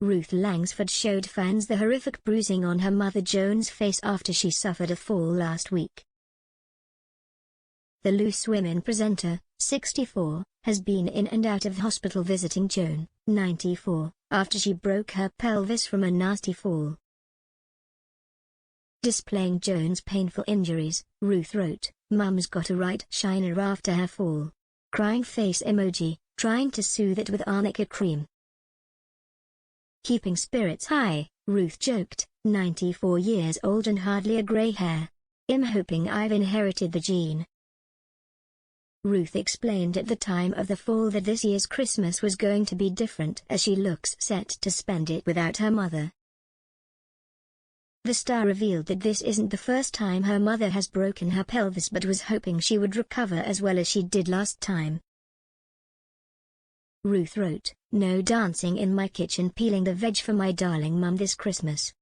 Ruth Langsford showed fans the horrific bruising on her mother Joan's face after she suffered a fall last week. The Loose Women presenter, 64, has been in and out of hospital visiting Joan, 94, after she broke her pelvis from a nasty fall. Displaying Joan's painful injuries, Ruth wrote, "Mum's got a right shiner after her fall. Crying face emoji, trying to soothe it with arnica cream." Keeping spirits high, Ruth joked, 94 years old and hardly a grey hair. "I'm hoping I've inherited the gene." Ruth explained at the time of the fall that this year's Christmas was going to be different as she looks set to spend it without her mother. The star revealed that this isn't the first time her mother has broken her pelvis but was hoping she would recover as well as she did last time. Ruth wrote, "No dancing in my kitchen peeling the veg for my darling mum this Christmas.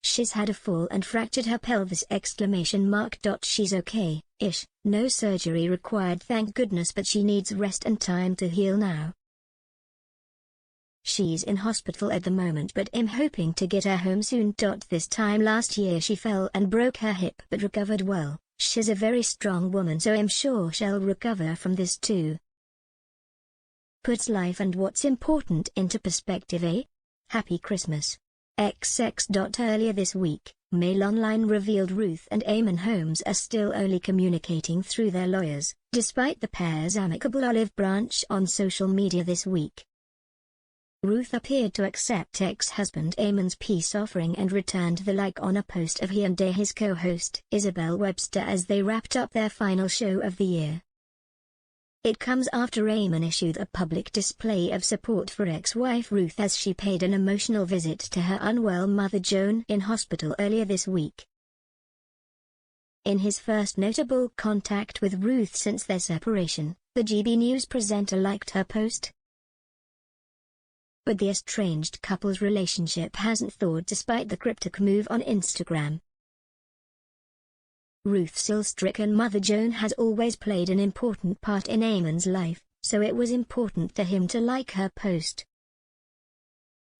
She's had a fall and fractured her pelvis!" She's okay-ish, no surgery required thank goodness, but she needs rest and time to heal now. She's in hospital at the moment but I'm hoping to get her home soon. This time last year she fell and broke her hip but recovered well. She's a very strong woman so I'm sure she'll recover from this too. Puts life and what's important into perspective, eh? Happy Christmas. XX. Earlier this week, Mail Online revealed Ruth and Eamon Holmes are still only communicating through their lawyers, despite the pair's amicable olive branch on social media this week. Ruth appeared to accept ex-husband Eamon's peace offering and returned the like on a post of he and his co-host Isabel Webster as they wrapped up their final show of the year. It comes after Eamon issued a public display of support for ex-wife Ruth as she paid an emotional visit to her unwell mother Joan in hospital earlier this week. In his first notable contact with Ruth since their separation, the GB News presenter liked her post. But the estranged couple's relationship hasn't thawed despite the cryptic move on Instagram. Ruth's ill-stricken mother Joan has always played an important part in Eamon's life, so it was important to him to like her post.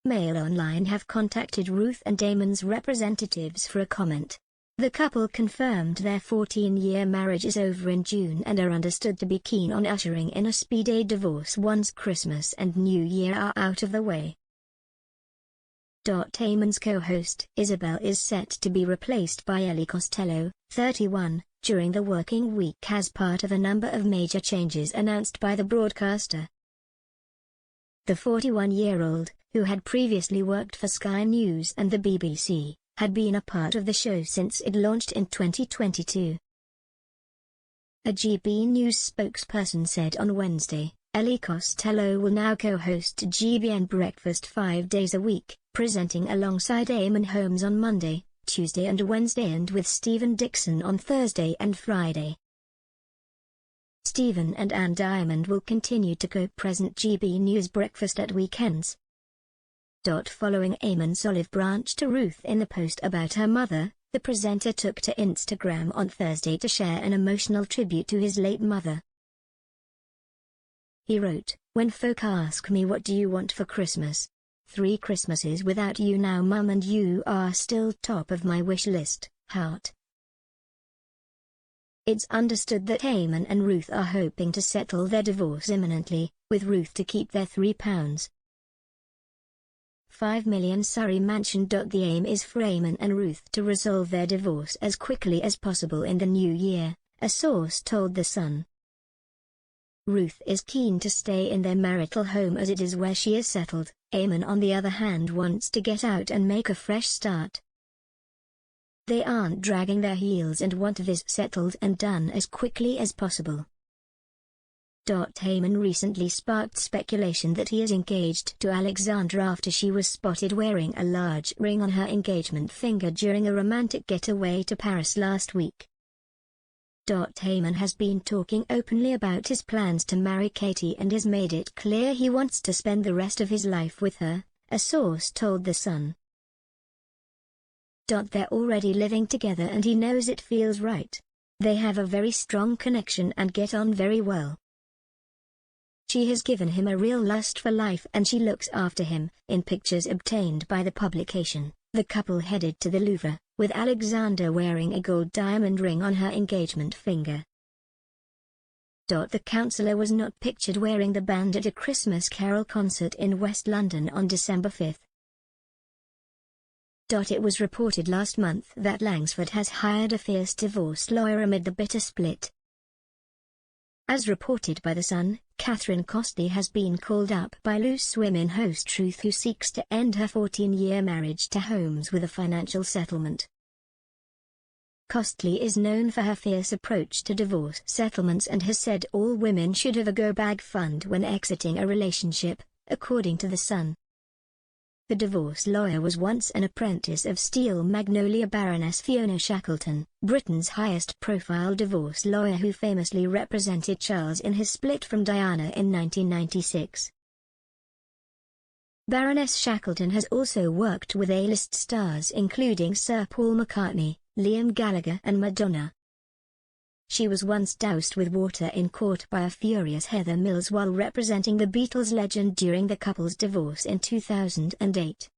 Mail Online have contacted Ruth and Eamon's representatives for a comment. The couple confirmed their 14-year marriage is over in June and are understood to be keen on ushering in a speedy divorce once Christmas and New Year are out of the way. Eamon's co-host Isabel is set to be replaced by Ellie Costello, 31, during the working week as part of a number of major changes announced by the broadcaster. The 41-year-old, who had previously worked for Sky News and the BBC, had been a part of the show since it launched in 2022. A GB News spokesperson said on Wednesday, Ellie Costello will now co-host GBN Breakfast 5 days a week, presenting alongside Eamon Holmes on Monday, Tuesday and Wednesday and with Stephen Dixon on Thursday and Friday. Stephen and Anne Diamond will continue to co-present GB News Breakfast at weekends. Following Eamon's olive branch to Ruth in the post about her mother, the presenter took to Instagram on Thursday to share an emotional tribute to his late mother. He wrote, "When folk ask me what do you want for Christmas? 3 Christmases without you now mum, and you are still top of my wish list, heart." It's understood that Eamon and Ruth are hoping to settle their divorce imminently, with Ruth to keep their £3.5 million Surrey mansion. The aim is for Eamon and Ruth to resolve their divorce as quickly as possible in the new year, a source told The Sun. Ruth is keen to stay in their marital home as it is where she is settled. Eamon on the other hand wants to get out and make a fresh start. They aren't dragging their heels and want this settled and done as quickly as possible. Eamon recently sparked speculation that he is engaged to Alexandra after she was spotted wearing a large ring on her engagement finger during a romantic getaway to Paris last week. Eamon has been talking openly about his plans to marry Katie and has made it clear he wants to spend the rest of his life with her, a source told The Sun. They're already living together and he knows it feels right. They have a very strong connection and get on very well. She has given him a real lust for life and she looks after him. In pictures obtained by the publication, the couple headed to the Louvre, with Alexander wearing a gold diamond ring on her engagement finger. The counsellor was not pictured wearing the band at a Christmas Carol concert in West London on December 5. It was reported last month that Langsford has hired a fierce divorce lawyer amid the bitter split. As reported by The Sun, Catherine Costley has been called up by Loose Women host Ruth, who seeks to end her 14-year marriage to Holmes with a financial settlement. Costley is known for her fierce approach to divorce settlements and has said all women should have a go-bag fund when exiting a relationship, according to The Sun. The divorce lawyer was once an apprentice of Steel Magnolia Baroness Fiona Shackleton, Britain's highest-profile divorce lawyer who famously represented Charles in his split from Diana in 1996. Baroness Shackleton has also worked with A-list stars including Sir Paul McCartney, Liam Gallagher and Madonna. She was once doused with water in court by a furious Heather Mills while representing the Beatles legend during the couple's divorce in 2008.